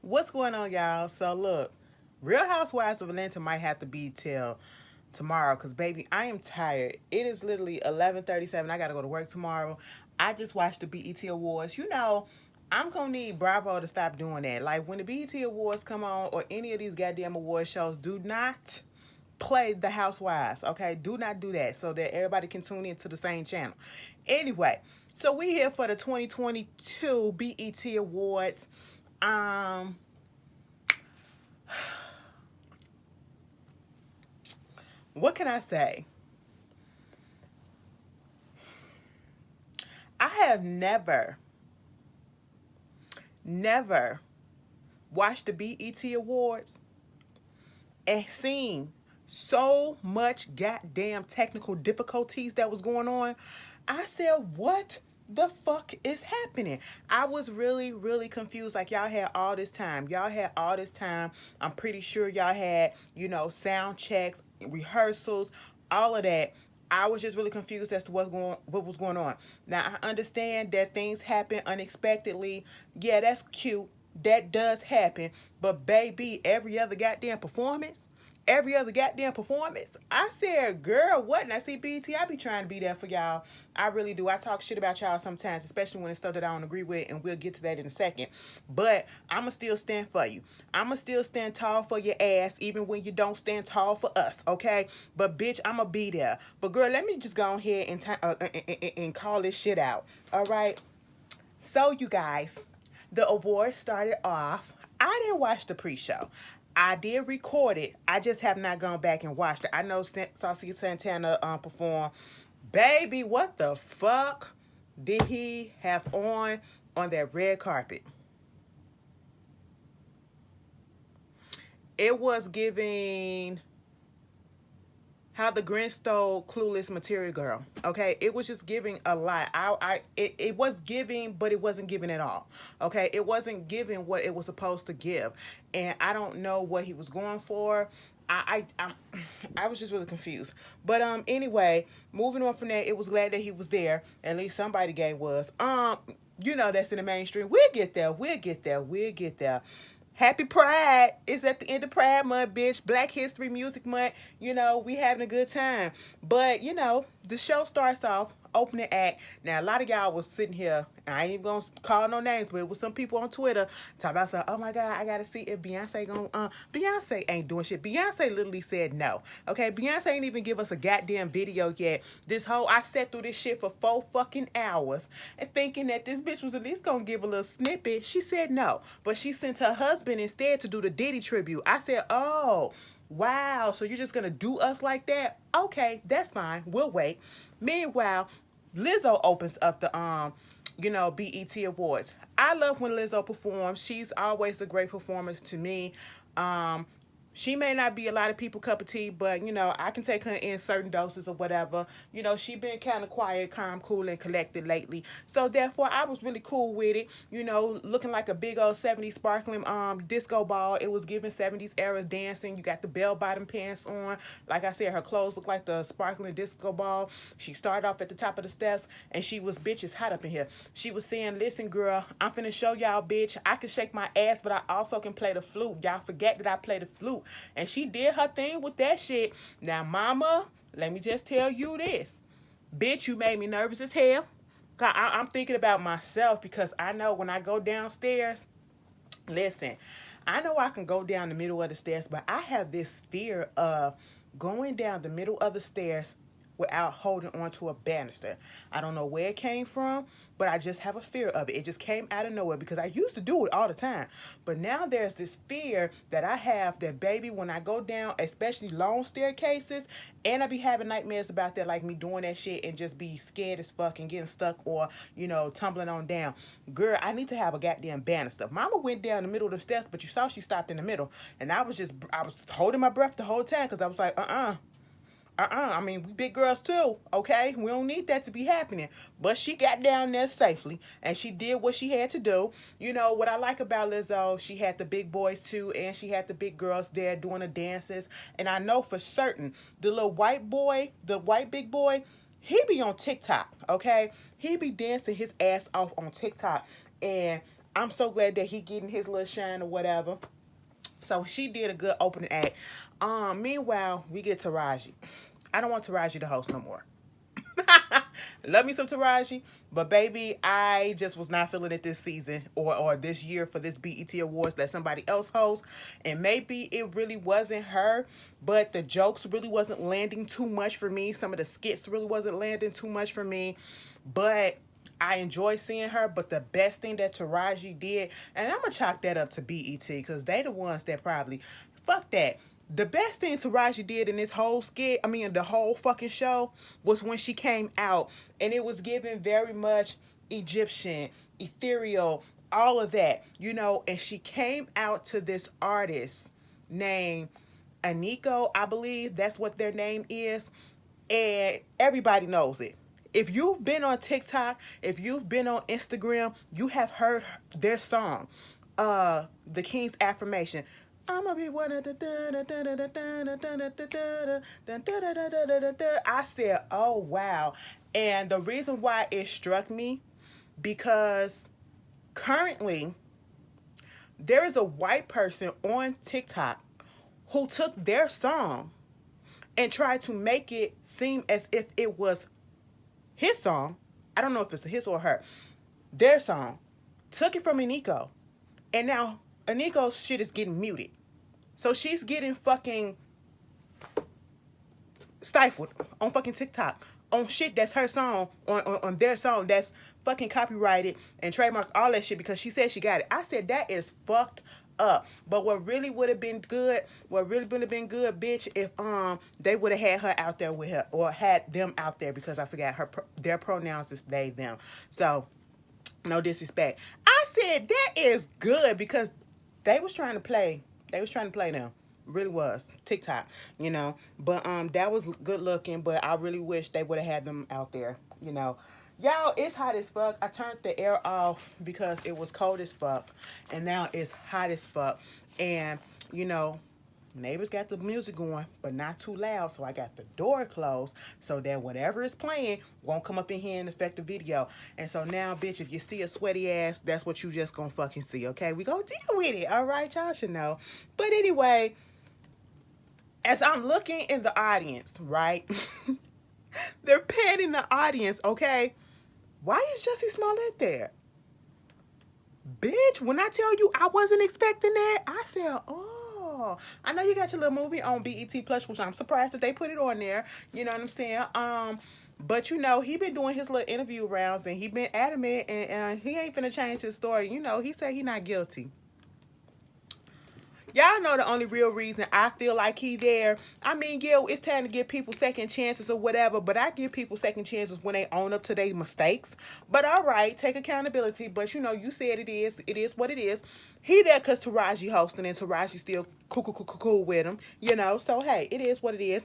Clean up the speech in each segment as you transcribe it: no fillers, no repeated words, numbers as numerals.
What's going on, y'all? So look, Real Housewives of Atlanta might have to be till tomorrow, cause baby, I am tired. It is literally 11:37. I gotta go to work tomorrow. I just watched the BET Awards. I'm gonna need Bravo to stop doing that. Like when the BET Awards come on, or any of these goddamn award shows, do not play the Housewives. Okay, do not do that, so that everybody can tune into the same channel. Anyway, so we here for the 2022 BET Awards. Um, what can I say? I have never watched the BET Awards and seen so much goddamn technical difficulties that was going on. I said, what the fuck is happening? I was really confused. Like, y'all had all this time. Y'all had all this time. I'm pretty sure y'all had, sound checks, rehearsals, all of that. I was just really confused as to what was going on. Now I understand that things happen unexpectedly. Yeah, that's cute. That does happen. But baby, every other goddamn performance, I said, girl, what? And I see BT, I be trying to be there for y'all. I really do. I talk shit about y'all sometimes, especially when it's stuff that I don't agree with, and we'll get to that in a second. But I'ma still stand for you. I'ma still stand tall for your ass, even when you don't stand tall for us, okay? But bitch, I'ma be there. But girl, let me just go ahead and call this shit out. All right. So you guys, the awards started off. I didn't watch the pre-show. I did record it. I just have not gone back and watched it. I know Saucy Santana performed. Baby, what the fuck did he have on that red carpet? It was giving how the Grinch stole Clueless Material Girl. Okay, it was just giving a lot. It was giving, but it wasn't giving at all. Okay, it wasn't giving what it was supposed to give, and I don't know what he was going for. I was just really confused. But anyway, moving on from that, it was glad that he was there. At least somebody gay was. That's in the mainstream. We'll get there. We'll get there. We'll get there. Happy Pride. It's at the end of Pride Month, bitch. Black History Music Month. We having a good time. But, the show starts off, opening act. Now, a lot of y'all was sitting here, I ain't even going to call no names, but it was some people on Twitter talking about, oh my God, I got to see if Beyonce going to, Beyonce ain't doing shit. Beyonce literally said no. Okay, Beyonce ain't even give us a goddamn video yet. I sat through this shit for 4 fucking hours and thinking that this bitch was at least going to give a little snippet. She said no, but she sent her husband instead to do the Diddy tribute. I said, oh, wow, so you're just going to do us like that? Okay, that's fine. We'll wait. Meanwhile, Lizzo opens up the BET Awards. I love when Lizzo performs. She's always a great performer to me. Um, she may not be a lot of people cup of tea, but I can take her in certain doses or whatever. She been kind of quiet, calm, cool, and collected lately. So therefore, I was really cool with it. Looking like a big old 70s sparkling disco ball. It was giving 70s era dancing. You got the bell bottom pants on. Like I said, her clothes look like the sparkling disco ball. She started off at the top of the steps, and she was, bitch, it's hot up in here. She was saying, listen, girl, I'm finna show y'all, bitch. I can shake my ass, but I also can play the flute. Y'all forget that I play the flute. And she did her thing with that shit. Now, mama, let me just tell you this. Bitch, you made me nervous as hell. I'm thinking about myself, because I know when I go downstairs, listen, I know I can go down the middle of the stairs, but I have this fear of going down the middle of the stairs without holding onto a banister. I don't know where it came from, but I just have a fear of it. It just came out of nowhere, because I used to do it all the time. But now there's this fear that I have that, baby, when I go down, especially long staircases, and I be having nightmares about that, like me doing that shit and just be scared as fuck and getting stuck, or, tumbling on down. Girl, I need to have a goddamn banister. Mama went down the middle of the steps, but you saw she stopped in the middle. And I was holding my breath the whole time, because I was like, I mean, we big girls too, okay? We don't need that to be happening. But she got down there safely, and she did what she had to do. What I like about Lizzo, she had the big boys too, and she had the big girls there doing the dances. And I know for certain, the little white boy, the white big boy, he be on TikTok, okay? He be dancing his ass off on TikTok. And I'm so glad that he getting his little shine or whatever. So she did a good opening act. Meanwhile, we get Taraji. I don't want Taraji to host no more. Love me some Taraji, but baby, I just was not feeling it this season or this year for this BET Awards. Let somebody else host, and maybe it really wasn't her, but the jokes really wasn't landing too much for me. Some of the skits really wasn't landing too much for me, but I enjoy seeing her. But the best thing that Taraji did, and I'm gonna chalk that up to BET because they the ones that probably fuck that. The best thing Taraji did in this whole skit, I mean, the whole fucking show, was when she came out and it was given very much Egyptian, ethereal, all of that, you know. And she came out to this artist named Aniko, I believe that's what their name is, and everybody knows it. If you've been on TikTok, if you've been on Instagram, you have heard their song, The King's Affirmation. I'ma be one of the I said, oh wow. And the reason why it struck me, because currently there is a white person on TikTok who took their song and tried to make it seem as if it was his song. I don't know if it's his or her. Their song. Took it from Aniko. And now Aniko's shit is getting muted. So she's getting fucking stifled on fucking TikTok. On shit that's her song, on their song that's fucking copyrighted and trademarked, all that shit, because she said she got it. I said that is fucked up. But what really would have been good, bitch, if they would have had her out there with her, or had them out there, because I forgot their pronouns is they, them. So no disrespect. I said that is good because they was trying to play. They was trying to play them. Really was. TikTok, you know. But that was good looking, but I really wish they would have had them out there, you know. Y'all, it's hot as fuck. I turned the air off because it was cold as fuck. And now it's hot as fuck. And, you know, neighbors got the music going, but not too loud, so I got the door closed so that whatever is playing won't come up in here and affect the video. And so now, bitch, if you see a sweaty ass, that's what you just gonna fucking see, okay? We gonna deal with it, all right? Y'all should know. But anyway, as I'm looking in the audience, right? They're panning the audience, okay? Why is Jussie Smollett there? Bitch, when I tell you I wasn't expecting that, I said, oh, I know you got your little movie on BET Plus, which I'm surprised that they put it on there. You know what I'm saying? But you know, he been doing his little interview rounds and he been adamant, and he ain't finna change his story. You know, he said he not guilty. Y'all know the only real reason I feel like he there. I mean, yeah, it's time to give people second chances or whatever, but I give people second chances when they own up to their mistakes. But all right, take accountability. But you know, you said it is. It is what it is. He there because Taraji hosting, and Taraji still cool with him. You know, so hey, it is what it is.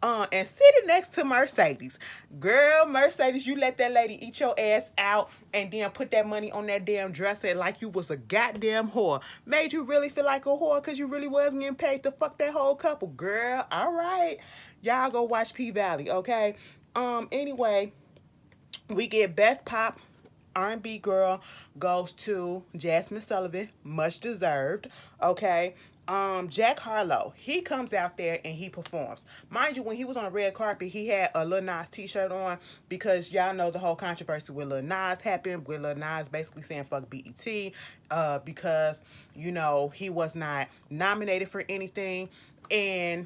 And sitting next to Mercedes. Girl, Mercedes, you let that lady eat your ass out and then put that money on that damn dresser like you was a goddamn whore. Made you really feel like a whore because you really wasn't getting paid to fuck that whole couple. Girl, all right. Y'all go watch P-Valley, okay? Anyway, we get Best Pop R&B Girl goes to Jasmine Sullivan, much deserved, okay? Jack Harlow, he comes out there and he performs. Mind you, when he was on the red carpet, he had a Lil Nas t-shirt on because y'all know the whole controversy with Lil Nas happened, with Lil Nas basically saying fuck BET, because, you know, he was not nominated for anything. And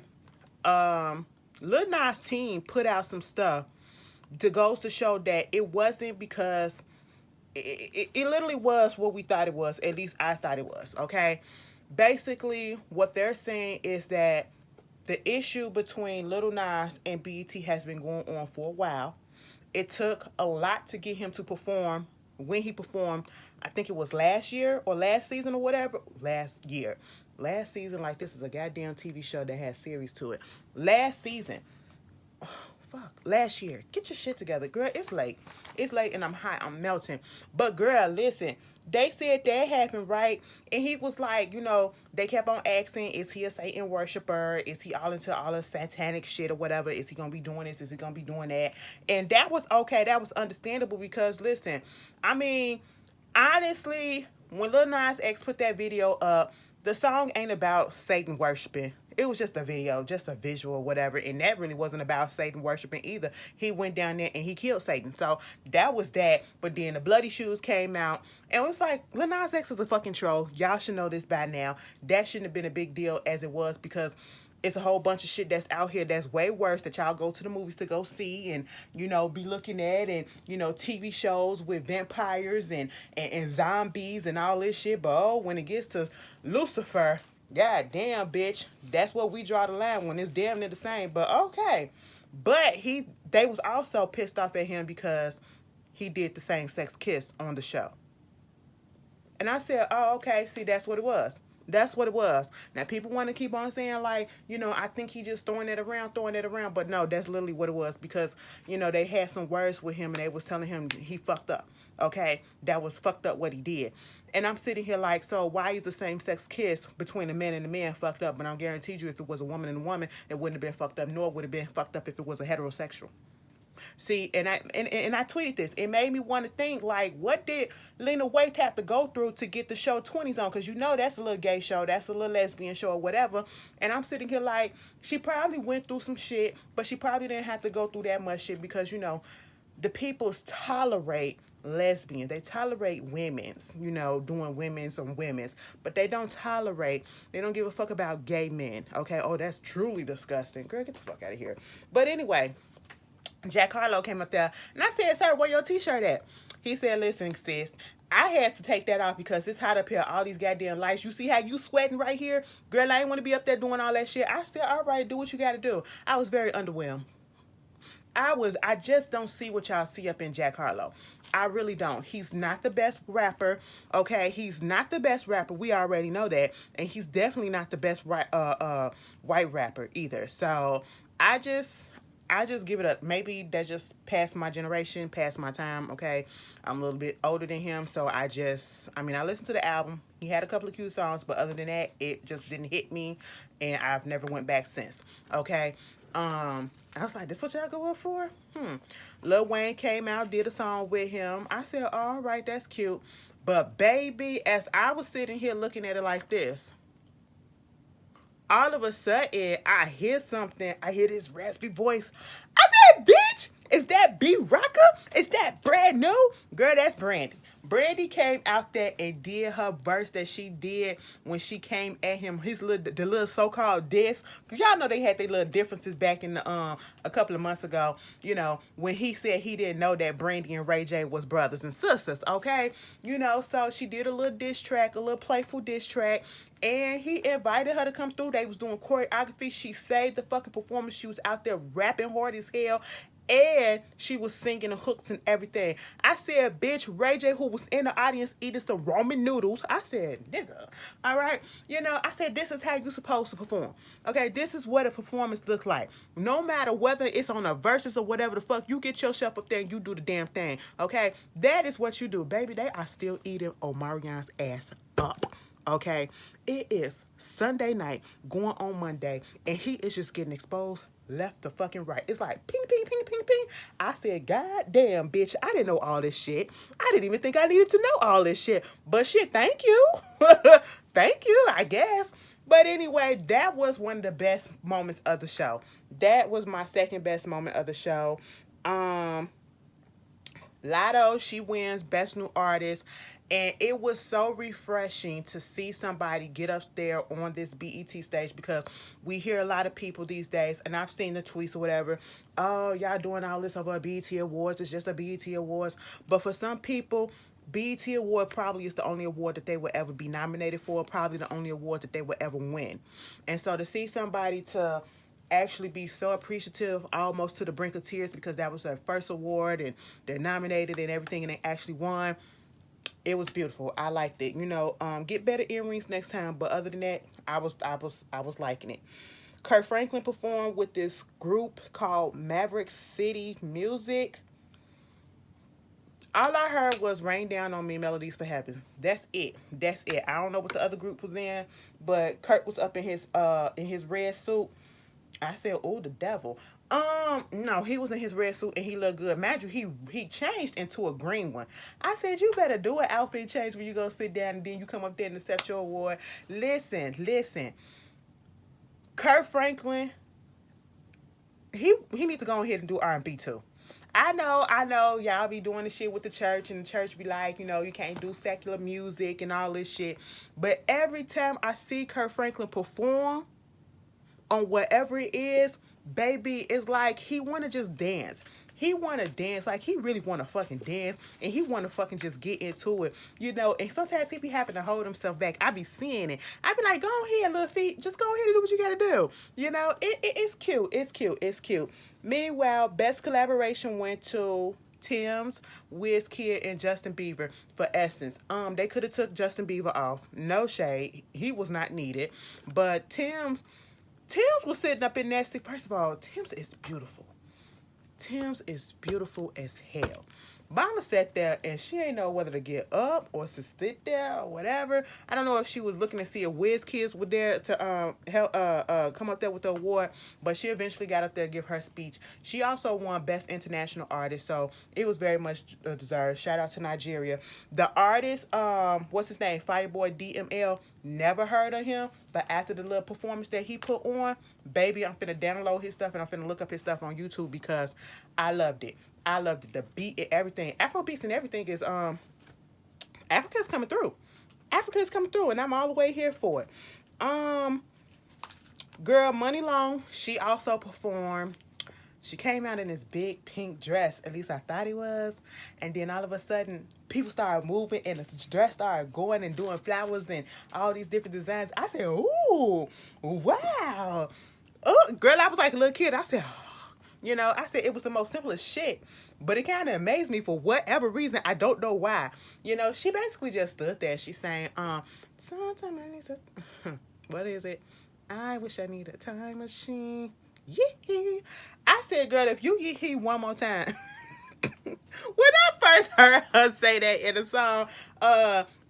Lil Nas team put out some stuff that goes to show that it wasn't because it literally was what we thought it was. At least I thought it was, okay? Basically, what they're saying is that the issue between Lil Nas and BET has been going on for a while. It took a lot to get him to perform when he performed. I think it was last year or last season or whatever. Last year. Last season, like this is a goddamn TV show that has series to it. Last season. Fuck, last year. Get your shit together, girl. It's late. It's late and I'm hot. I'm melting. But girl, listen. They said that happened, right? And he was like, you know, they kept on asking, is he a Satan worshiper? Is he all into all the satanic shit or whatever? Is he going to be doing this? Is he going to be doing that? And that was okay. That was understandable because, listen, I mean, honestly, when Lil Nas X put that video up, the song ain't about Satan worshiping. It was just a video, just a visual, whatever. And that really wasn't about Satan worshiping either. He went down there and he killed Satan. So that was that. But then the Bloody Shoes came out. And it was like, Lil Nas X is a fucking troll. Y'all should know this by now. That shouldn't have been a big deal as it was, because it's a whole bunch of shit that's out here that's way worse that y'all go to the movies to go see and, be looking at, and, TV shows with vampires and zombies and all this shit. But when it gets to Lucifer, god damn, bitch, that's what we draw the line when it's damn near the same. But okay. But they was also pissed off at him because he did the same sex kiss on the show. And I said, oh, okay, see, that's what it was. That's what it was. Now, people want to keep on saying, like, I think he just throwing it around. But no, that's literally what it was, because, they had some words with him and they was telling him he fucked up. Okay? That was fucked up what he did. And I'm sitting here like, so why is the same sex kiss between a man and a man fucked up? But I'm guaranteed you, if it was a woman and a woman, it wouldn't have been fucked up, nor would it have been fucked up if it was a heterosexual. See, and I tweeted this. It made me want to think, like, what did Lena Waithe have to go through to get the show 20s on? Because that's a little gay show, that's a little lesbian show or whatever. And I'm sitting here like, she probably went through some shit, but she probably didn't have to go through that much shit, because the peoples tolerate lesbians. They tolerate women's, doing women's on women's, but they don't give a fuck about gay men. Okay? Oh, that's truly disgusting. Girl, get the fuck out of here. But anyway, Jack Harlow came up there, and I said, sir, where your t-shirt at? He said, listen, sis, I had to take that off because it's hot up here. All these goddamn lights. You see how you sweating right here? Girl, I ain't want to be up there doing all that shit. I said, all right, do what you got to do. I was very underwhelmed. I just don't see what y'all see up in Jack Harlow. I really don't. He's not the best rapper, okay? He's not the best rapper. We already know that. And he's definitely not the best white rapper either. So I just give it up. Maybe that's just past my generation, past my time, okay? I'm a little bit older than him, so I listened to the album. He had a couple of cute songs, but other than that, it just didn't hit me, and I've never went back since, okay? I was like, this what y'all go up for? Lil Wayne came out, did a song with him. I said, all right, that's cute. But baby, as I was sitting here looking at it like this, all of a sudden, I hear something. I hear this raspy voice. I said, bitch, is that B Rocker? Is that brand new? Girl, that's Brandy. Brandy came out there and did her verse that she did when she came at him, the little so-called diss. Because y'all know they had their little differences back in the, a couple of months ago, when he said he didn't know that Brandy and Ray J was brothers and sisters, okay? So she did a little diss track, a little playful diss track. And he invited her to come through. They was doing choreography. She saved the fucking performance. She was out there rapping hard as hell. And she was singing the hooks and everything. I said, bitch, Ray J, who was in the audience eating some ramen noodles. I said, nigga, all right? I said, this is how you supposed to perform. Okay, this is what a performance looks like. No matter whether it's on a versus or whatever the fuck, you get yourself up there and you do the damn thing. Okay, that is what you do. Baby, they are still eating Omarion's ass up. Okay, it is Sunday night going on Monday, and he is just getting exposed left to fucking right. It's like ping, ping, ping, ping, ping. I said, God damn, bitch, I didn't know all this shit. I didn't even think I needed to know all this shit. But shit, thank you. Thank you, I guess. But anyway, that was one of the best moments of the show. That was my second best moment of the show. Lotto, she wins Best New Artist. And it was so refreshing to see somebody get up there on this BET stage, because we hear a lot of people these days, and I've seen the tweets or whatever, oh, y'all doing all this over a BET Awards, it's just a BET Awards. But for some people, BET Award probably is the only award that they will ever be nominated for, probably the only award that they will ever win. And so to see somebody to actually be so appreciative, almost to the brink of tears, because that was their first award and they're nominated and everything, and they actually won. It was beautiful. I liked it. Get better earrings next time. But other than that, I was liking it. Kurt Franklin performed with this group called Maverick City Music. All I heard was "Rain Down on Me," Melodies for Happiness. That's it. I don't know what the other group was in, but Kurt was up in his red suit. I said, "Oh, the devil." No, he was in his red suit and he looked good. Mind you, he changed into a green one. I said, you better do an outfit change when you go sit down and then you come up there and accept your award. Listen. Kurt Franklin, he needs to go ahead and do R&B too. I know, y'all be doing the shit with the church, and the church be like, you can't do secular music and all this shit. But every time I see Kurt Franklin perform on whatever it is, baby, it's like he wanna just dance. He wanna dance, like he really wanna fucking dance, and he wanna fucking just get into it. And sometimes he be having to hold himself back. I be seeing it. I be like, go ahead, little feet, just go ahead and do what you gotta do. It's cute, it's cute. Meanwhile, best collaboration went to Tim's, Wizkid, and Justin Bieber for Essence. They could have took Justin Bieber off. No shade, he was not needed, but Tim's was sitting up in that seat. First of all, Tim's is beautiful. Tim's is beautiful as hell. Mama sat there and she ain't know whether to get up or to sit there or whatever. I don't know if she was looking to see if Wizkids were there to help come up there with the award, but she eventually got up there to give her speech. She also won Best International Artist, so it was very much deserved. Shout out to Nigeria. The artist, what's his name? Fireboy DML. Never heard of him, but after the little performance that he put on, baby, I'm finna download his stuff and I'm finna look up his stuff on YouTube because I loved it. I loved it. The beat and everything. Afro beats and everything is Africa's coming through. Africa is coming through, and I'm all the way here for it. Girl, Money Long, she also performed. She came out in this big pink dress. At least I thought it was. And then all of a sudden, people started moving and the dress started going and doing flowers and all these different designs. I said, ooh, wow. Oh, girl, I was like a little kid. I said, I said it was the most simplest shit. But it kind of amazed me for whatever reason. I don't know why. She basically just stood there. She saying, sometimes I need to, what is it? I wish I need a time machine. Yeah. I said, girl, if you yee one more time. When I first heard her say that in a song,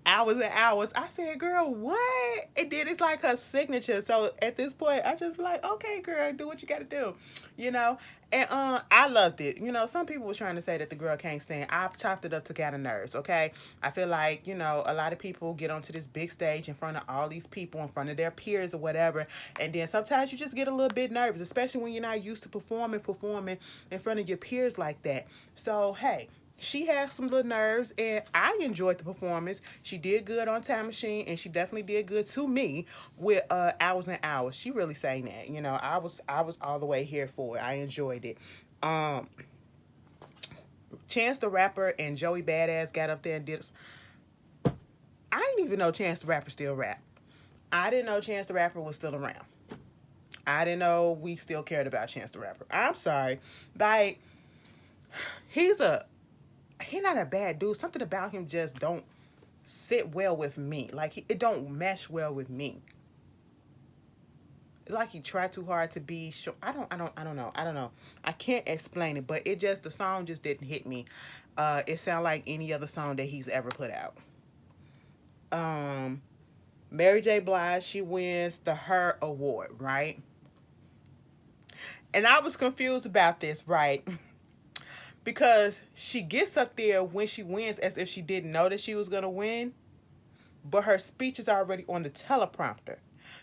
Hours and Hours, I said, girl, what? And then it's like her signature. So at this point, I just be like, okay, girl, do what you gotta do. And I loved it. Some people were trying to say that the girl can't sing. I chopped it up to kind of nerves, okay? I feel like, a lot of people get onto this big stage in front of all these people, in front of their peers or whatever, and then sometimes you just get a little bit nervous, especially when you're not used to performing in front of your peers like that. So, hey, she had some little nerves, and I enjoyed the performance. She did good on Time Machine, and she definitely did good to me with Hours and Hours. She really sang that. I was all the way here for it. I enjoyed it. Chance the Rapper and Joey Badass got up there and did. I didn't even know Chance the Rapper still rap. I didn't know Chance the Rapper was still around. I didn't know we still cared about Chance the Rapper. I'm sorry. Like, he's not a bad dude. Something about him just don't sit well with me. Like, it don't mesh well with me. Like he tried too hard to be sure. I don't know. I can't explain it, but the song just didn't hit me. It sounded like any other song that he's ever put out. Mary J. Blige, she wins the Her Award, right? And I was confused about this, right? Because she gets up there when she wins as if she didn't know that she was going to win. But her speech is already on the teleprompter.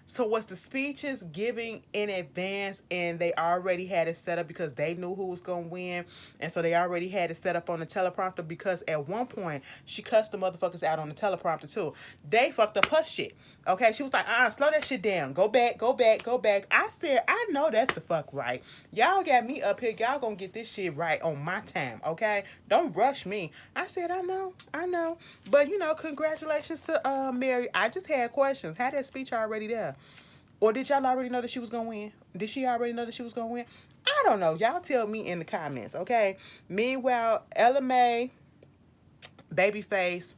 So was the speeches giving in advance and they already had it set up because they knew who was going to win? And so they already had it set up on the teleprompter because at one point she cussed the motherfuckers out on the teleprompter too. They fucked up her shit. Okay, she was like, slow that shit down. Go back. I said, I know that's the fuck right. Y'all got me up here. Y'all gonna get this shit right on my time, okay? Don't rush me. I said, I know. But, congratulations to Mary. I just had questions. Had that speech already there? Or did y'all already know that she was going to win? Did she already know that she was going to win? I don't know. Y'all tell me in the comments, okay? Meanwhile, LMA, Babyface,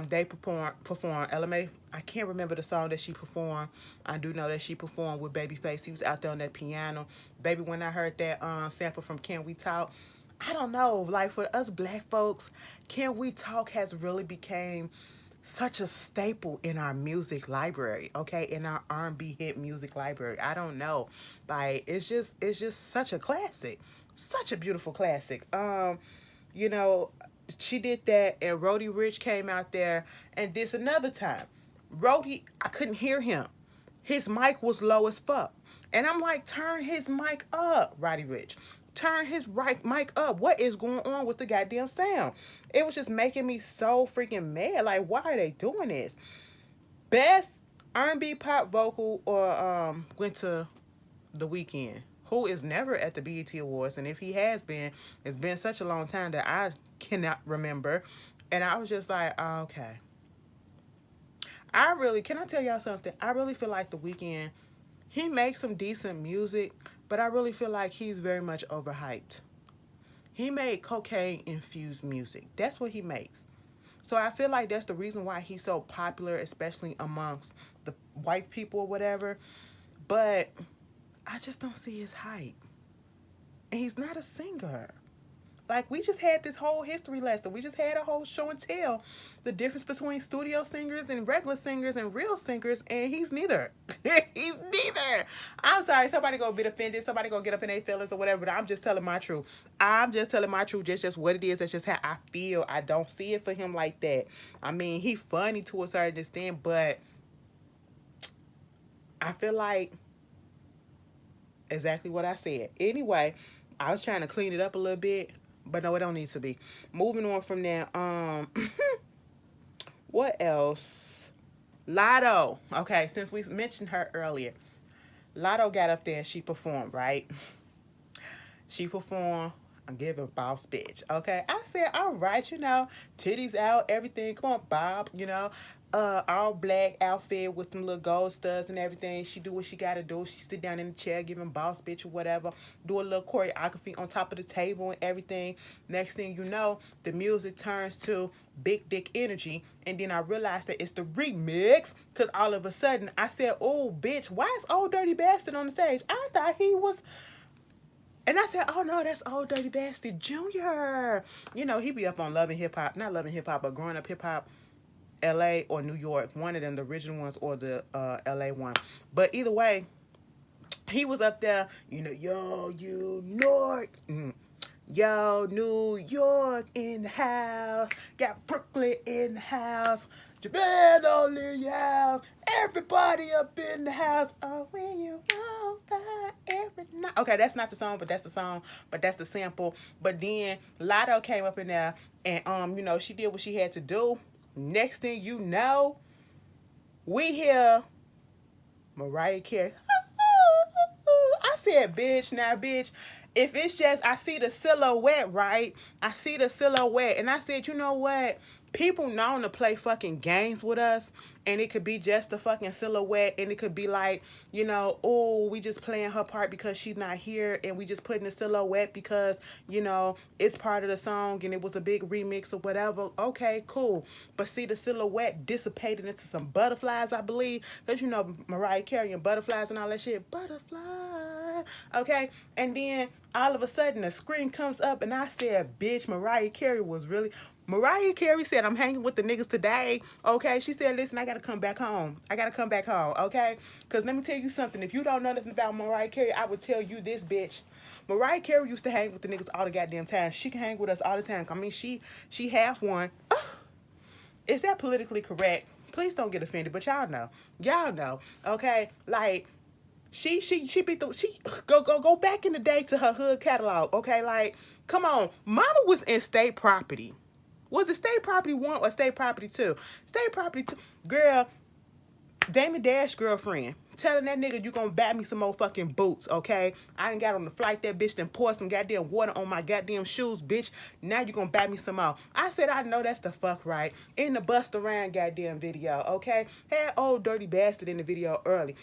they perform. LMA, I can't remember the song that she performed. I do know that she performed with Babyface. He was out there on that piano. Baby, when I heard that sample from Can We Talk, I don't know. Like, for us black folks, Can We Talk has really became such a staple in our music library, okay, in our R&B hit music library. I don't know, like it's just such a classic, such a beautiful classic. You know, she did that, and Roddy Ricch came out there and this another time. Roddy, I couldn't hear him. His mic was low as fuck. And I'm like, turn his mic up, Roddy Ricch. Turn his right mic up. What is going on with the goddamn sound? It was just making me so freaking mad. Like, why are they doing this? Best R&B pop vocal or went to The Weeknd, who is never at the BET Awards, and if he has been, it's been such a long time that I cannot remember. And I was just like, oh, okay. Can I tell y'all something? I really feel like The Weeknd, he makes some decent music, but I really feel like he's very much overhyped. He made cocaine infused music. That's what he makes. So I feel like that's the reason why he's so popular, especially amongst the white people or whatever. But I just don't see his hype. And he's not a singer. Like, we just had this whole history lesson. We just had a whole show and tell the difference between studio singers and regular singers and real singers, and he's neither. He's neither. I'm sorry, somebody gonna be offended, somebody gonna get up in their feelings or whatever, but I'm just telling my truth. I'm just telling my truth, just what it is. That's just how I feel. I don't see it for him like that. I mean, he funny to a certain extent, but I feel like exactly what I said. Anyway, I was trying to clean it up a little bit, but no, it don't need to be. Moving on from there. What else? Lotto. Okay, since we mentioned her earlier, Lotto got up there and she performed, right? She performed I'm giving boss bitch. Okay. I said, all right, titties out, everything. Come on, Bob, all black outfit with them little gold studs and everything. She do what she gotta do. She sit down in the chair giving boss bitch or whatever. Do a little choreography on top of the table and everything. Next thing you know, the music turns to Big Dick Energy. And then I realized that it's the remix. Because all of a sudden, I said, oh, bitch, why is Old Dirty Bastard on the stage? I thought he was... And I said, oh, no, that's Old Dirty Bastard Jr. He be up on Loving Hip Hop. Not Loving Hip Hop, but Growing Up Hip Hop. LA or New York, one of them, the original ones or the LA one. But either way, he was up there, yo, you York, yo, New York in the house, got Brooklyn in the house, Japan all in the house, everybody up in the house. Oh, when you walk by every night. Okay, that's not the song, but that's the song, but that's the sample. But then Lotto came up in there and she did what she had to do. Next thing you know, we hear Mariah Carey. I said, bitch, if it's just, I see the silhouette, right? I see the silhouette. And I said, you know what? People known to play games with us. And it could be just the silhouette. And it could be like, oh, we just playing her part because she's not here. And we just putting the silhouette because, it's part of the song. And it was a big remix or whatever. Okay, cool. But see, the silhouette dissipated into some butterflies, I believe. Because, Mariah Carey and butterflies and all that shit. Butterfly. Okay. And then all of a sudden the screen comes up. And I said, bitch, Mariah Carey was really... Mariah Carey said, I'm hanging with the niggas today, okay? She said, listen, I got to come back home. Okay? Because let me tell you something. If you don't know nothing about Mariah Carey, I would tell you this, bitch. Mariah Carey used to hang with the niggas all the goddamn time. She can hang with us all the time. I mean, she half one. Is that politically correct? Please don't get offended, but y'all know. Y'all know, okay? Like... She go back in the day to her hood catalog, okay? Like, come on. Mama was in State Property. Was it State Property 1 or State Property 2? State Property 2. Girl, Damon Dash girlfriend. Telling that nigga you gonna buy me some more fucking boots, okay? I done got on the flight, that bitch done pour some goddamn water on my goddamn shoes, bitch. Now you gonna buy me some more. I said, I know that's the fuck right. In the Bust Around goddamn video, okay? Had Old Dirty Bastard in the video early.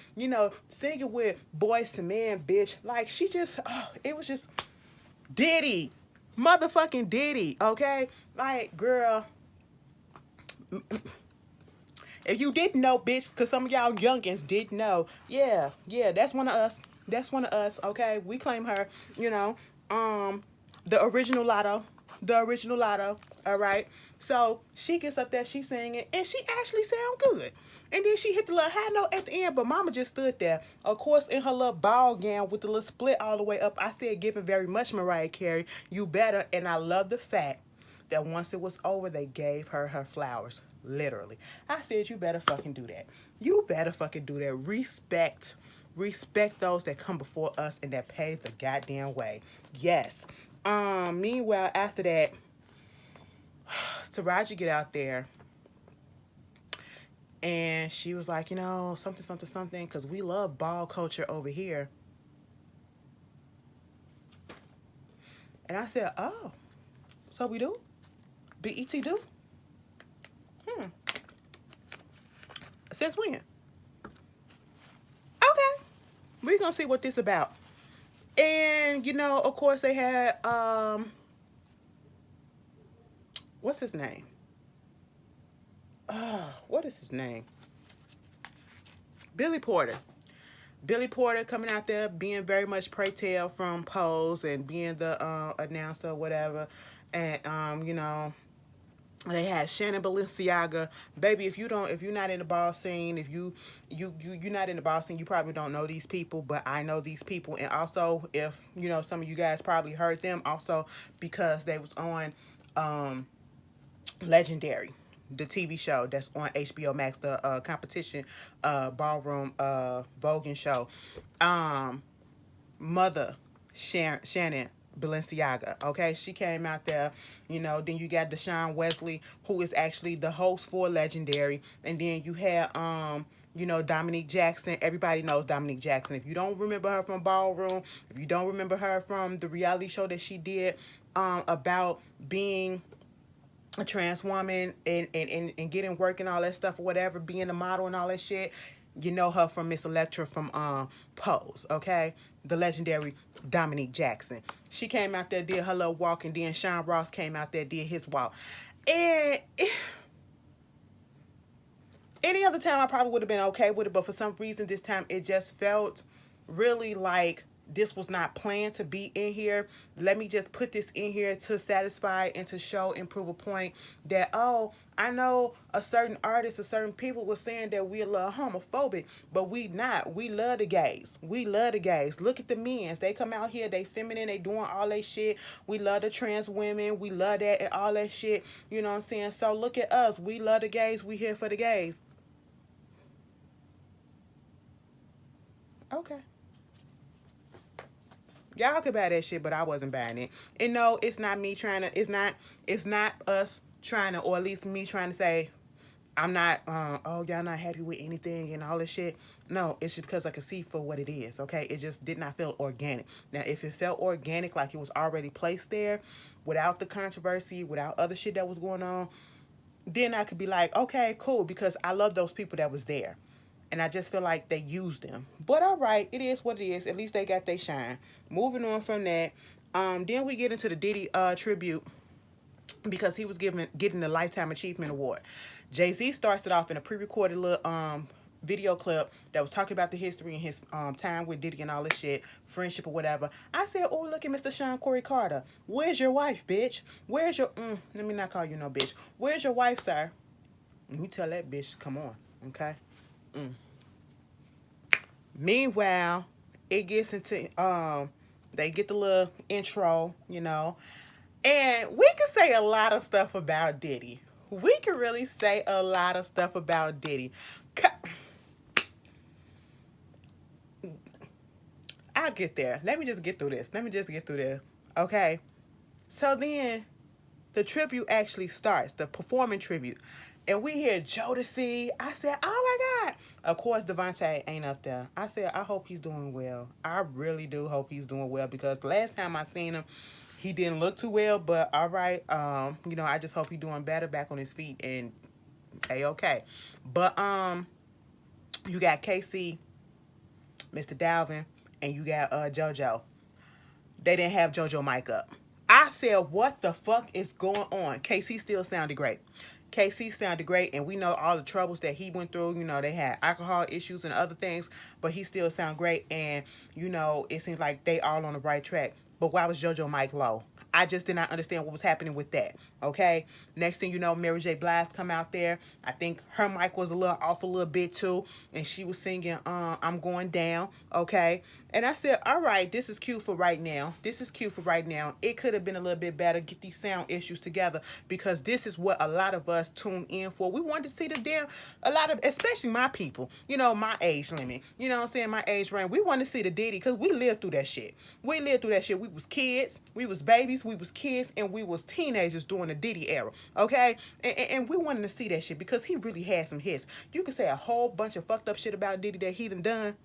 Singing with Boys to Men, bitch. Like, she just, it was just Diddy. Motherfucking Diddy, okay? Like, girl... If you didn't know, bitch, because some of y'all youngins didn't know, yeah, that's one of us. That's one of us, okay? We claim her, the original Lotto. the original Lotto. All right. So she gets up there, she's singing, and she actually sound good. And then she hit the little high note at the end, but Mama just stood there, of course, in her little ball gown with the little split all the way up. I said, "Giving very much, Mariah Carey. You better." And I love the fact that once it was over, they gave her her flowers. Literally. I said, you better fucking do that. You better fucking do that. Respect. Respect those that come before us and that pave the goddamn way. Yes. Meanwhile, after that, Taraji get out there and she was like, something, something, something, because we love ball culture over here. And I said, oh, so we do? BET do? Since when? Okay. We're going to see what this about. And, of course they had, what's his name? What is his name? Billy Porter. Billy Porter coming out there being very much Pray Tell from Pose and being the announcer or whatever. And, they had Shannon Balenciaga. Baby, if you're not in the ball scene, if you're not in the ball scene, you probably don't know these people, but I know these people. And also, if, some of you guys probably heard them also because they was on Legendary, the TV show that's on HBO Max, the competition ballroom voguing show. Mother Shannon Balenciaga, okay? She came out there, then you got Deshaun Wesley, who is actually the host for Legendary, and then you had Dominique Jackson. Everybody knows Dominique Jackson. If you don't remember her from Ballroom, if you don't remember her from the reality show that she did about being a trans woman and getting work and all that stuff or whatever, being a model and all that shit, you know her from Miss Electra from Pose, okay? The legendary Dominique Jackson. She came out there, did her little walk, and then Sean Ross came out there, did his walk. And any other time I probably would have been okay with it, but for some reason this time it just felt really like this was not planned to be in here. Let me just put this in here to satisfy and to show and prove a point that, oh, I know a certain artist or certain people were saying that we're a little homophobic, but we not. We love the gays. We love the gays. Look at the men. They come out here, they feminine, they doing all that shit. We love the trans women. We love that and all that shit. You know what I'm saying? So look at us. We love the gays. We here for the gays. Okay. Y'all could buy that shit, but I wasn't buying it. And no, it's not me trying to, it's not us trying to, or at least me trying to say, I'm not, oh, y'all not happy with anything and all this shit. No, it's just because I could see for what it is, okay? It just did not feel organic. Now, if it felt organic, like it was already placed there, without the controversy, without other shit that was going on, then I could be like, okay, cool, because I love those people that was there. And I just feel like they used them. But all right, it is what it is. At least they got their shine. Moving on from that, then we get into the Diddy tribute because he was getting the Lifetime Achievement Award. Jay-Z starts it off in a pre-recorded little video clip that was talking about the history and his time with Diddy and all this shit, friendship or whatever. I said, oh, look at Mr. Sean Corey Carter. Where's your wife, bitch? Where's your... let me not call you no bitch. Where's your wife, sir? And you tell that bitch, come on, okay? Meanwhile, it gets into they get the little intro, and we can say a lot of stuff about Diddy. We can really say a lot of stuff about Diddy. I'll get there. Let me just get through this. Okay. So then the tribute actually starts, the performing tribute. And we hear Jodeci. I said, oh my God. Of course, Devontae ain't up there. I said, I hope he's doing well. I really do hope he's doing well because last time I seen him, he didn't look too well. But all right, I just hope he's doing better back on his feet and A-okay. But you got Casey, Mr. Dalvin, and you got JoJo. They didn't have JoJo mic up. I said, what the fuck is going on? Casey still sounded great. KC sounded great, and we know all the troubles that he went through. They had alcohol issues and other things, but he still sounded great, and, it seems like they all on the right track. But why was JoJo mic low? I just did not understand what was happening with that. Okay. Next thing you know, Mary J. Blige come out there. I think her mic was a little off a little bit too, and she was singing I'm Going Down. Okay. And I said, all right, this is cute for right now. This is cute for right now. It could have been a little bit better. Get these sound issues together, because this is what a lot of us tune in for. We wanted to see the damn, a lot of, especially my people, you know, my age limit, you know what I'm saying, my age range. We want to see the Diddy, because we lived through that shit. We lived through that shit. We was kids, we was babies, we was kids, and we was teenagers during the Diddy era. Okay. And we wanted to see that shit because he really had some hits. You can say a whole bunch of fucked up shit about Diddy that he done.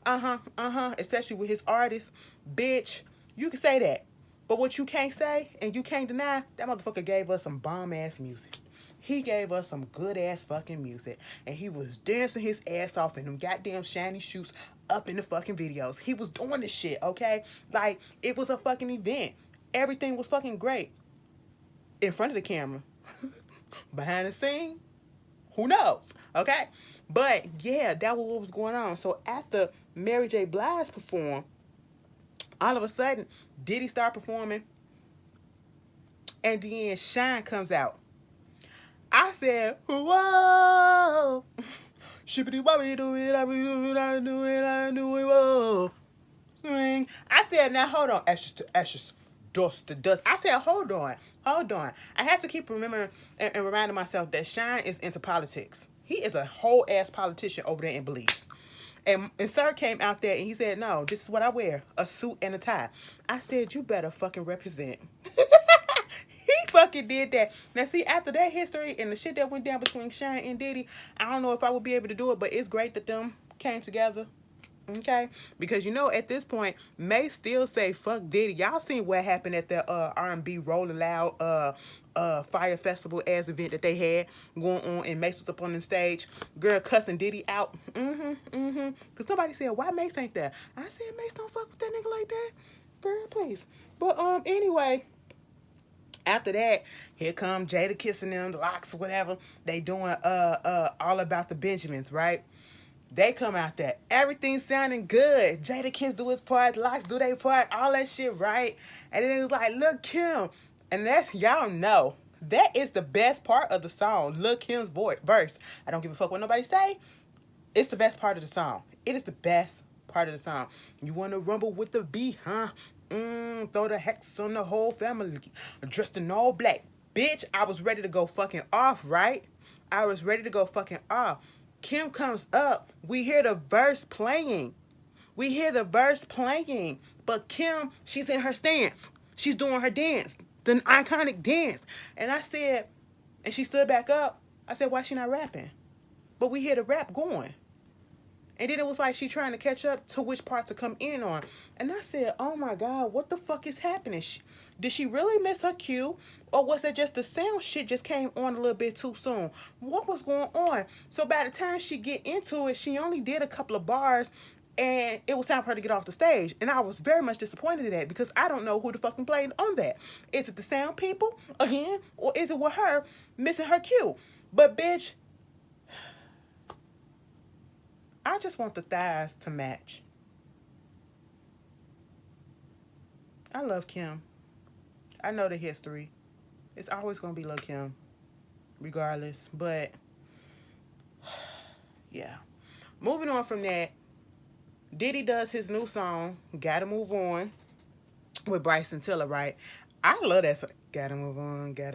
Especially with his artists. Bitch, you can say that. But what you can't say and you can't deny, that motherfucker gave us some bomb ass music. He gave us some good ass fucking music. And he was dancing his ass off in them goddamn shiny shoes up in the fucking videos. He was doing this shit, okay? Like, it was a fucking event. Everything was fucking great. In front of the camera. Behind the scene, who knows? Okay? But yeah, that was what was going on. So after Mary J. Blige performed, all of a sudden, Diddy start performing, and then Shine comes out. I said, whoa. Shippity woppity do it, I do it, whoa. I said, now hold on, ashes to ashes, dust to dust. I said, hold on. I had to keep remembering and reminding myself that Shine is into politics. He is a whole ass politician over there in Belize. And Sir came out there and he said, no, this is what I wear, a suit and a tie. I said, you better fucking represent. He fucking did that. Now, see, after that history and the shit that went down between Shine and Diddy, I don't know if I would be able to do it, but it's great that them came together. Okay? Because, you know, at this point, May still say, fuck Diddy. Y'all seen what happened at the R&B Rolling Loud Fire Festival as event that they had going on, and Mace was up on the stage. Girl cussing Diddy out. Because somebody said, why Mace ain't there? I said, Mace don't fuck with that nigga like that. Girl, please. But, anyway... After that, here come Jada kissing them, the Locks, whatever. They doing All About the Benjamins, right? They come out there. Everything sounding good. Jada Kiss do his part, Locks do their part, all that shit, right? And then it was like, Lil' Kim. And that's, y'all know, that is the best part of the song. Lil' Kim's verse. I don't give a fuck what nobody say. It's the best part of the song. It is the best part of the song. You want to rumble with the beat, huh? Throw the hex on the whole family. Dressed in all black. Bitch, I was ready to go fucking off, right? I was ready to go fucking off. Kim comes up. We hear the verse playing. But Kim, she's in her stance. She's doing her dance. The iconic dance. And I said, and she stood back up. I said, why she not rapping? But we hear the rap going. And then it was like she trying to catch up to which part to come in on. And I said, oh my God, what the fuck is happening? Did she really miss her cue? Or was it just the sound shit just came on a little bit too soon? What was going on? So by the time she get into it, she only did a couple of bars and it was time for her to get off the stage. And I was very much disappointed in that because I don't know who the fucking played on that. Is it the sound people again? Or is it with her missing her cue? But bitch, I just want the thighs to match. I love Kim. I know the history. It's always going to be Lil' Kim, regardless. But, yeah. Moving on from that, Diddy does his new song, Gotta Move On, with Bryson Tiller, right? I love that song. Gotta move on, get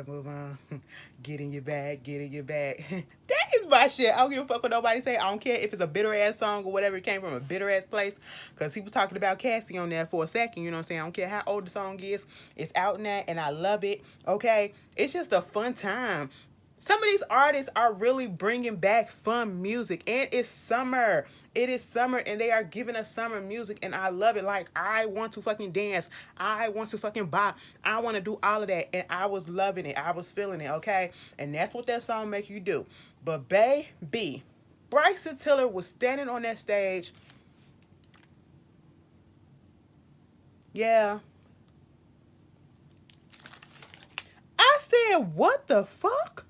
in your bag, get in your bag. That is my shit. I don't give a fuck what nobody say. I don't care if it's a bitter ass song or whatever. It came from a bitter ass place. Because he was talking about Cassie on there for a second. You know what I'm saying? I don't care how old the song is. It's out now and I love it. Okay? It's just a fun time. Some of these artists are really bringing back fun music. And it's summer. It is summer and they are giving us summer music. And I love it. Like, I want to fucking dance. I want to fucking bop. I want to do all of that. And I was loving it. I was feeling it, okay? And that's what that song makes you do. But baby, Bryson Tiller was standing on that stage. Yeah. I said, what the fuck?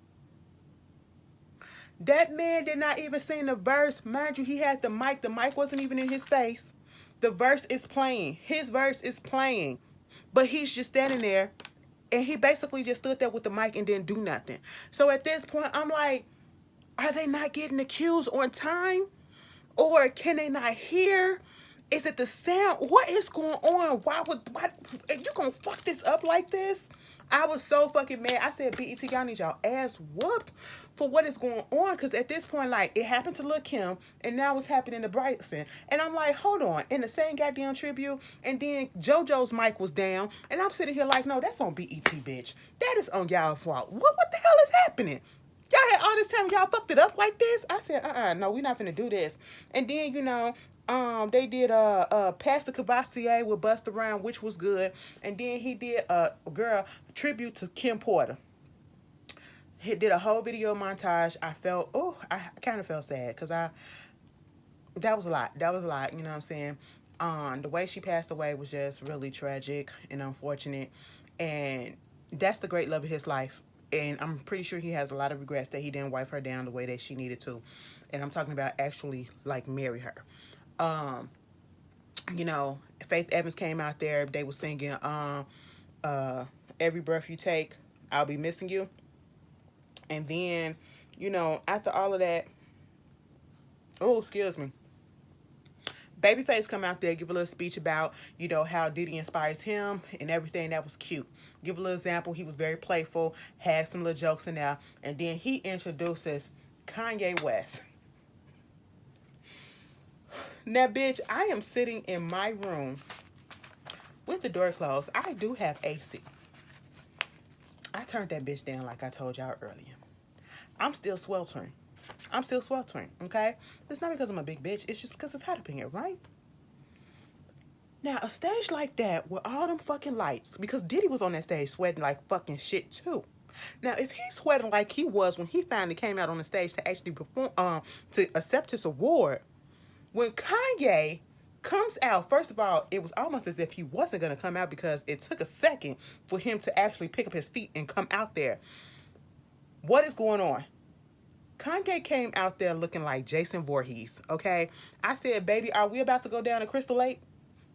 That man did not even sing the verse. Mind you, he had the mic. The mic wasn't even in his face. The verse is playing. His verse is playing. But he's just standing there And he basically just stood there with the mic and didn't do nothing. So at this point, I'm like, are they not getting the cues on time? Or can they not hear? Is it the sound? What is going on? Why you gonna fuck this up like this? I was so fucking mad. I said, BET, y'all need y'all ass whooped for what is going on. Because at this point, like, it happened to Lil' Kim, and now it's happening to Bryson. And I'm like, hold on. In the same goddamn tribute, and then JoJo's mic was down, and I'm sitting here like, no, that's on BET, bitch. That is on y'all fault. What the hell is happening? Y'all had all this time, y'all fucked it up like this? I said, no, we're not finna do this. And then, they did Pastor Cavassier with Bust Around, which was good. And then he did a tribute to Kim Porter. He did a whole video montage. I kind of felt sad because that was a lot. That was a lot, you know what I'm saying? The way she passed away was just really tragic and unfortunate. And that's the great love of his life. And I'm pretty sure he has a lot of regrets that he didn't wipe her down the way that she needed to. And I'm talking about actually, like, marry her. Faith Evans came out there. They were singing Every Breath You Take, I'll Be Missing You. And then, after all of that, Babyface come out there, give a little speech about, how Diddy inspires him and everything. That was cute. Give a little example. He was very playful, had some little jokes in there. And then he introduces Kanye West. Now, bitch, I am sitting in my room with the door closed. I do have AC. I turned that bitch down like I told y'all earlier. I'm still sweltering. Okay? It's not because I'm a big bitch. It's just because it's hot up in here, right? Now, a stage like that with all them fucking lights, because Diddy was on that stage sweating like fucking shit too. Now, if he's sweating like he was when he finally came out on the stage to actually perform, to accept his award, when Kanye comes out, first of all, it was almost as if he wasn't going to come out because it took a second for him to actually pick up his feet and come out there. What is going on? Kanye came out there looking like Jason Voorhees, okay? I said, baby, are we about to go down to Crystal Lake?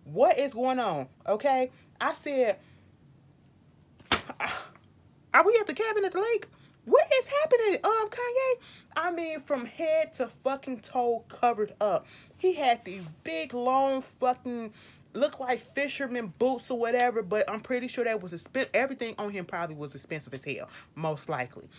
What is going on, okay? I said, are we at the cabin at the lake? What is happening, Kanye? I mean, from head to fucking toe covered up. He had these big, long, fucking, look like fisherman boots or whatever, but I'm pretty sure that was expensive. Everything on him probably was expensive as hell, most likely.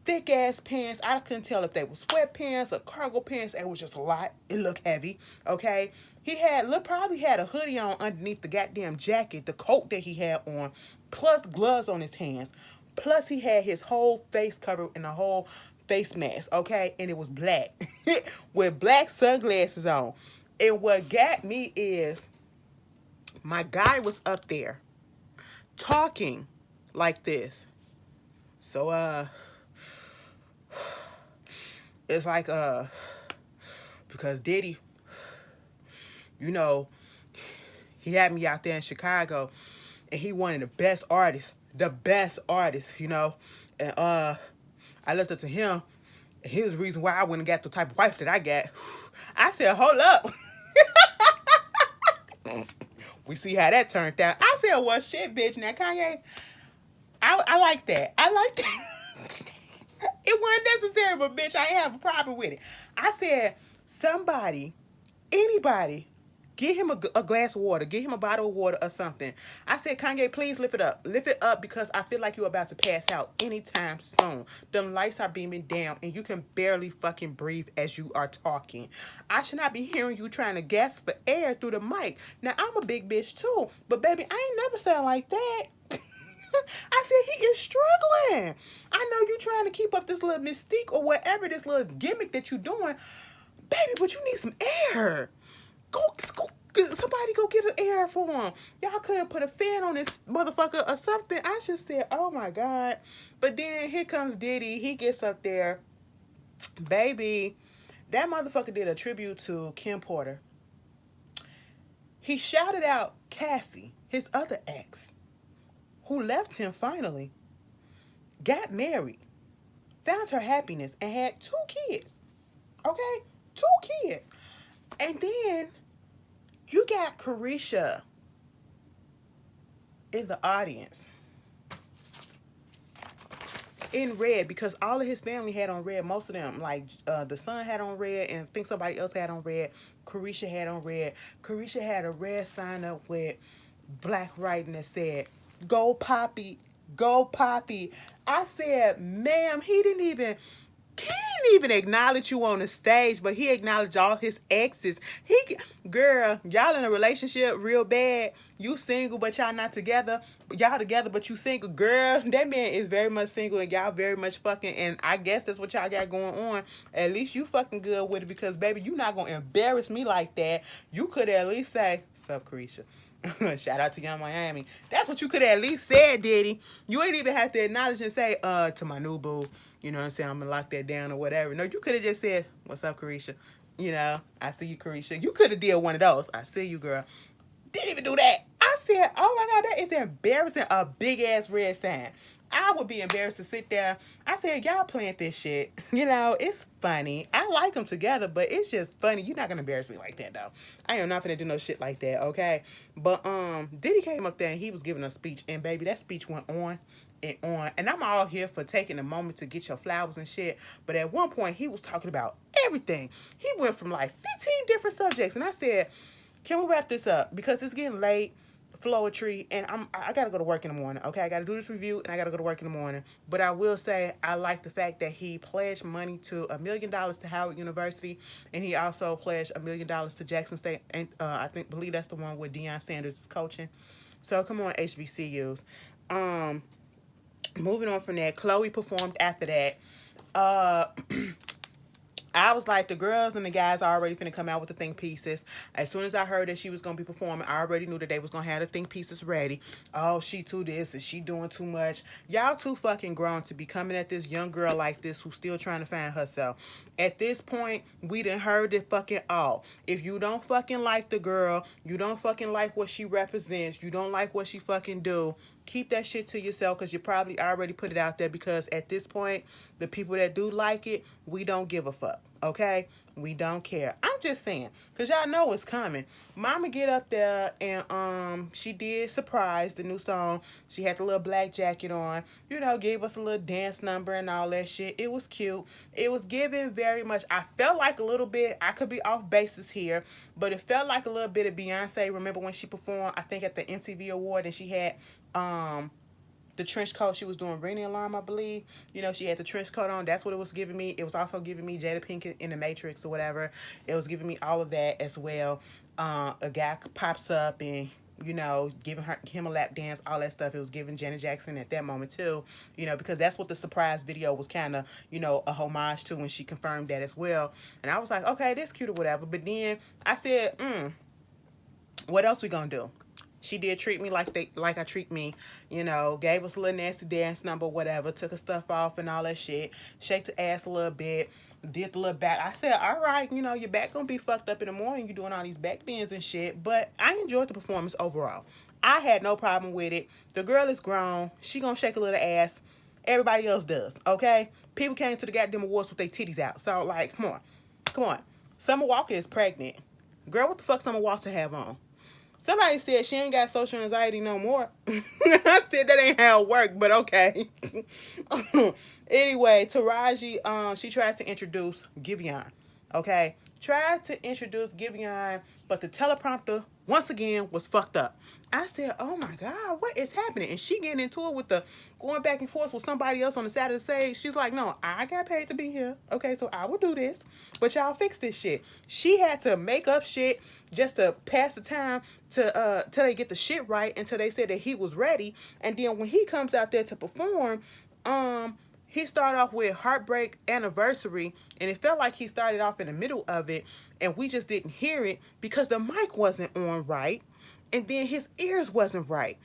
Thick ass pants. I couldn't tell if they were sweatpants or cargo pants. It was just a lot. It looked heavy. Okay. He probably had a hoodie on underneath the goddamn jacket, the coat that he had on, plus gloves on his hands. Plus he had his whole face covered in a whole face mask. Okay. And it was black with black sunglasses on. And what got me is my guy was up there talking like this. So, it's like, because Diddy, he had me out there in Chicago, and he one of the best artists, and, I looked up to him, and he was the reason why I wouldn't got the type of wife that I got. I said, hold up. We see how that turned out. I said, well, shit, bitch. Now, Kanye, I like that. It wasn't necessary, but bitch, I have a problem with it. I said, anybody, get him a glass of water. Get him a bottle of water or something. I said, Kanye, please lift it up. Lift it up because I feel like you're about to pass out anytime soon. Them lights are beaming down and you can barely fucking breathe as you are talking. I should not be hearing you trying to gasp for air through the mic. Now, I'm a big bitch too, but baby, I ain't never sound like that. I said, he is struggling. I know you trying to keep up this little mystique or whatever, this little gimmick that you doing. Baby, but you need some air. Somebody go get an air for him. Y'all could have put a fan on this motherfucker or something. I just said, oh my God. But then here comes Diddy. He gets up there. Baby, that motherfucker did a tribute to Kim Porter. He shouted out Cassie, his other ex, who left him finally, got married, found her happiness, and had 2 kids. Okay? 2 kids. And then you got Carisha in the audience. in red because all of his family had on red. Most of them, like the son had on red, and I think somebody else had on red. Carisha had on red. Carisha had a red sign up with black writing that said, "Go Poppy, go Poppy." I said, "Ma'am, he didn't even acknowledge you on the stage, but he acknowledged all his exes. Girl, y'all in a relationship real bad. You single, but y'all not together. Y'all together, but you single. Girl, that man is very much single, and y'all very much fucking. And I guess that's what y'all got going on. At least you fucking good with it, because baby, you not gonna embarrass me like that. You could at least say, "What's up, Carisha?" Shout out to Young Miami. That's what you could at least said, Diddy. You ain't even have to acknowledge and say, to my new boo, you know what I'm saying, I'm gonna lock that down or whatever. No, you could have just said, "What's up, Carisha?" You know, "I see you, Carisha." You could have did one of those. "I see you, girl." Didn't even do that. I said, "Oh my God, that is embarrassing." A big ass red sign. I would be embarrassed to sit there. I said, "Y'all playing this shit." You know, it's funny. I like them together, but it's just funny. You're not gonna embarrass me like that, though. I am not gonna do no shit like that, okay? But Diddy came up there and he was giving a speech, and baby, that speech went on and on. And I'm all here for taking a moment to get your flowers and shit. But at one point, he was talking about everything. He went from like 15 different subjects, and I said, "Can we wrap this up? Because it's getting late, Floetry, and I gotta go to work in the morning. Okay, I gotta do this review, and I gotta go to work in the morning." But I will say I like the fact that he pledged money to $1 million to Howard University, and he also pledged $1 million to Jackson State, and believe that's the one where Deion Sanders is coaching. So come on, HBCUs. Moving on from that, Chloe performed after that. Uh, I was like, the girls and the guys are already finna come out with the think pieces. As soon as I heard that she was gonna be performing, I already knew that they was gonna have the think pieces ready. "Oh, she too this, and she doing too much." Y'all too fucking grown to be coming at this young girl like this who's still trying to find herself. At this point, we done heard it fucking all. If you don't fucking like the girl, you don't fucking like what she represents, you don't like what she fucking do, keep that shit to yourself, because you probably already put it out there. Because at this point, the people that do like it, we don't give a fuck, okay? We don't care. I'm just saying, because y'all know it's coming. Mama get up there, and she did Surprise, the new song. She had the little black jacket on, you know, gave us a little dance number and all that shit. It was cute. It was given very much, I felt like a little bit, I could be off basis here, but it felt like a little bit of Beyonce. Remember when she performed, I think at the MTV Award, and she had the trench coat. She was doing Ring the Alarm, I believe. You know, she had the trench coat on. That's what it was giving me. It was also giving me Jada Pinkett in the Matrix or whatever. It was giving me all of that as well. A guy pops up and, you know, giving him a lap dance, all that stuff. It was giving Janet Jackson at that moment too, you know, because that's what the surprise video was kind of, you know, a homage to when she confirmed that as well. And I was like, okay, that's cute or whatever. But then I said, what else we gonna do? She did treat me like I treat me, you know, gave us a little nasty dance number, whatever, took her stuff off and all that shit, shaked her ass a little bit, did the little back. I said, all right, you know, your back gonna be fucked up in the morning, you doing all these back bends and shit, but I enjoyed the performance overall. I had no problem with it. The girl is grown. She gonna shake a little ass. Everybody else does, okay? People came to the goddamn awards with their titties out. So, like, come on. Come on. Summer Walker is pregnant. Girl, what the fuck Summer Walker have on? Somebody said she ain't got social anxiety no more. I said that ain't how it worked, but okay. Anyway, Taraji, she tried to introduce Giveon. Okay? Tried to introduce Giveon, but the teleprompter, once again, was fucked up. I said, oh my God, what is happening? And she getting into it with the going back and forth with somebody else on the side of the stage. She's like, no, I got paid to be here. Okay, so I will do this. But y'all fix this shit. She had to make up shit just to pass the time to till they get the shit right, until they said that he was ready. And then when he comes out there to perform, he started off with Heartbreak Anniversary, and it felt like he started off in the middle of it, and we just didn't hear it because the mic wasn't on right, and then his ears wasn't right.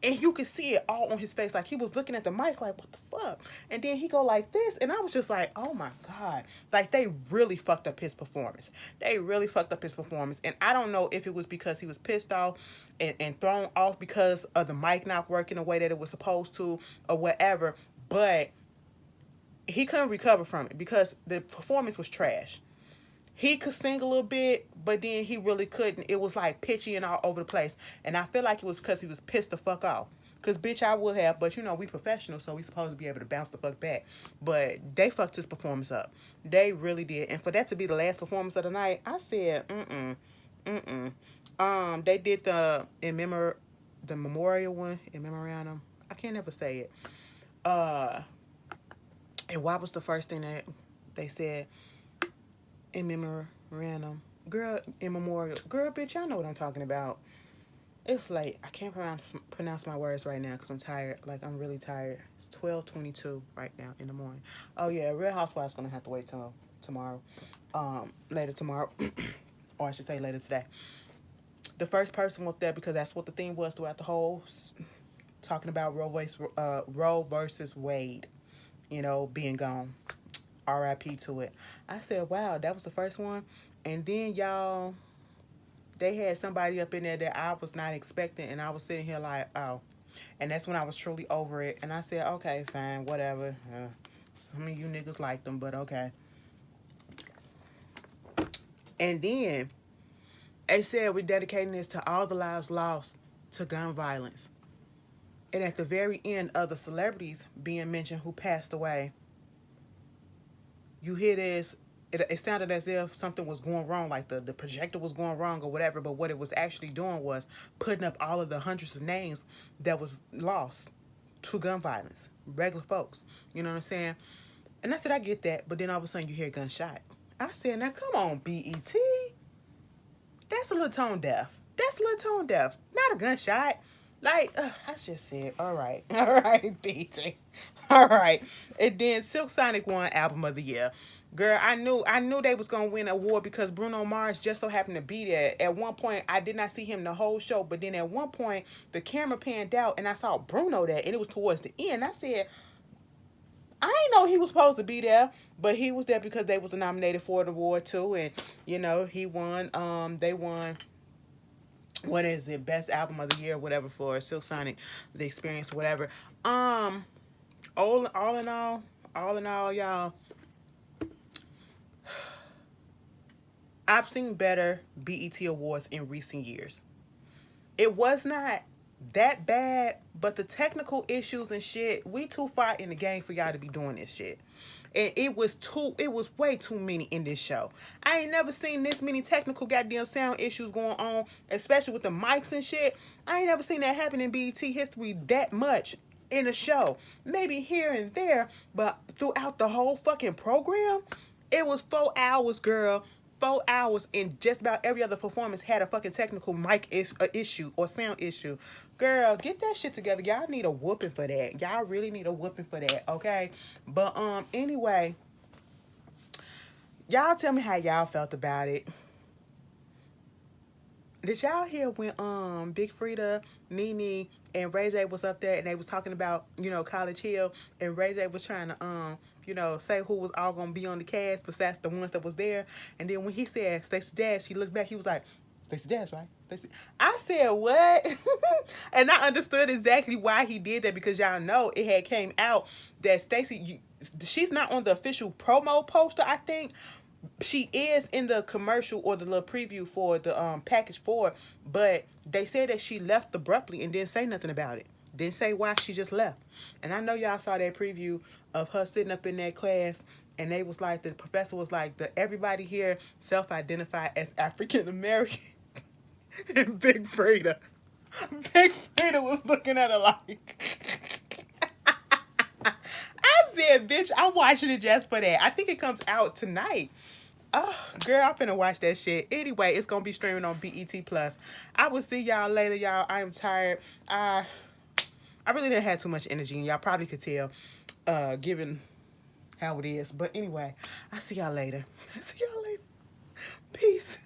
And you could see it all on his face, like he was looking at the mic like, what the fuck? And then he go like this, and I was just like, oh my God. Like, they really fucked up his performance. They really fucked up his performance. And I don't know if it was because he was pissed off and thrown off because of the mic not working the way that it was supposed to or whatever, but he couldn't recover from it because the performance was trash. He could sing a little bit, but then he really couldn't. It was like pitchy and all over the place. And I feel like it was because he was pissed the fuck off. Because, bitch, I would have. But, you know, we professional, so we supposed to be able to bounce the fuck back. But they fucked his performance up. They really did. And for that to be the last performance of the night, I said, they did the memorial one in memoriam. I can't ever say it. And what was the first thing that they said in memorandum? Girl, in memorial. Girl, bitch, y'all know what I'm talking about. It's late. I can't pronounce my words right now because I'm tired. Like, I'm really tired. It's 12:22 right now in the morning. Oh, yeah, Real Housewives going to have to wait till tomorrow. Later tomorrow. Or I should say later today. The first person up there, because that's what the theme was throughout the whole, talking about Roe versus Wade, you know, being gone. R.I.P. to it. I said, wow, that was the first one. And then, y'all, they had somebody up in there that I was not expecting, and I was sitting here like, oh. And that's when I was truly over it. And I said, okay, fine, whatever. Some of you niggas like them, but okay. And then they said we're dedicating this to all the lives lost to gun violence. And at the very end of the celebrities being mentioned who passed away, you hear this, it sounded as if something was going wrong, like the projector was going wrong or whatever, but what it was actually doing was putting up all of the hundreds of names that was lost to gun violence. Regular folks. You know what I'm saying? And I said, I get that, but then all of a sudden you hear a gunshot. I said, now come on, BET. That's a little tone deaf. That's a little tone deaf. Not a gunshot. Like, I just said, all right, BT, all right. And then Silk Sonic won Album of the Year. Girl, I knew they was gonna win an award because Bruno Mars just so happened to be there. At one point, I did not see him the whole show, but then at one point, the camera panned out and I saw Bruno there, and it was towards the end. I said, I didn't know he was supposed to be there, but he was there because they was nominated for an award too, and you know he won. They won. What is it? Best album of the year, whatever, for Silk Sonic, The Experience, whatever. All in all, y'all, I've seen better BET awards in recent years. It was not that bad, but the technical issues and shit, we too far in the game for y'all to be doing this shit. And it was way too many in this show. I ain't never seen this many technical goddamn sound issues going on, especially with the mics and shit. I ain't never seen that happen in BET history that much in a show. Maybe here and there, but throughout the whole fucking program, it was 4 hours, girl. 4 hours, and just about every other performance had a fucking technical mic issue or sound issue. Girl, get that shit together. Y'all need a whooping for that. Y'all really need a whooping for that, okay? But anyway, y'all tell me how y'all felt about it. Did y'all hear when Big Frida, Nene, and Ray J was up there and they was talking about, you know, College Hill, and Ray J was trying to you know, say who was all gonna be on the cast besides the ones that was there. And then when he said Stacey Dash, he looked back, he was like, Stacey Dash, right? Stacey. I said, what? And I understood exactly why he did that, because y'all know it had came out that Stacey, she's not on the official promo poster, I think. She is in the commercial or the little preview for the package 4, but they said that she left abruptly and didn't say nothing about it. Didn't say why, she just left. And I know y'all saw that preview of her sitting up in that class, and they was like, the professor was like, everybody here self-identify as African American. And Big Frida was looking at her like, I said, bitch, I'm watching it just for that. I think it comes out tonight. Oh, girl, I'm finna watch that shit. Anyway, it's gonna be streaming on BET Plus. I will see y'all later, y'all. I am tired. I really didn't have too much energy, and y'all probably could tell, given how it is. But anyway, I'll see y'all later. Peace.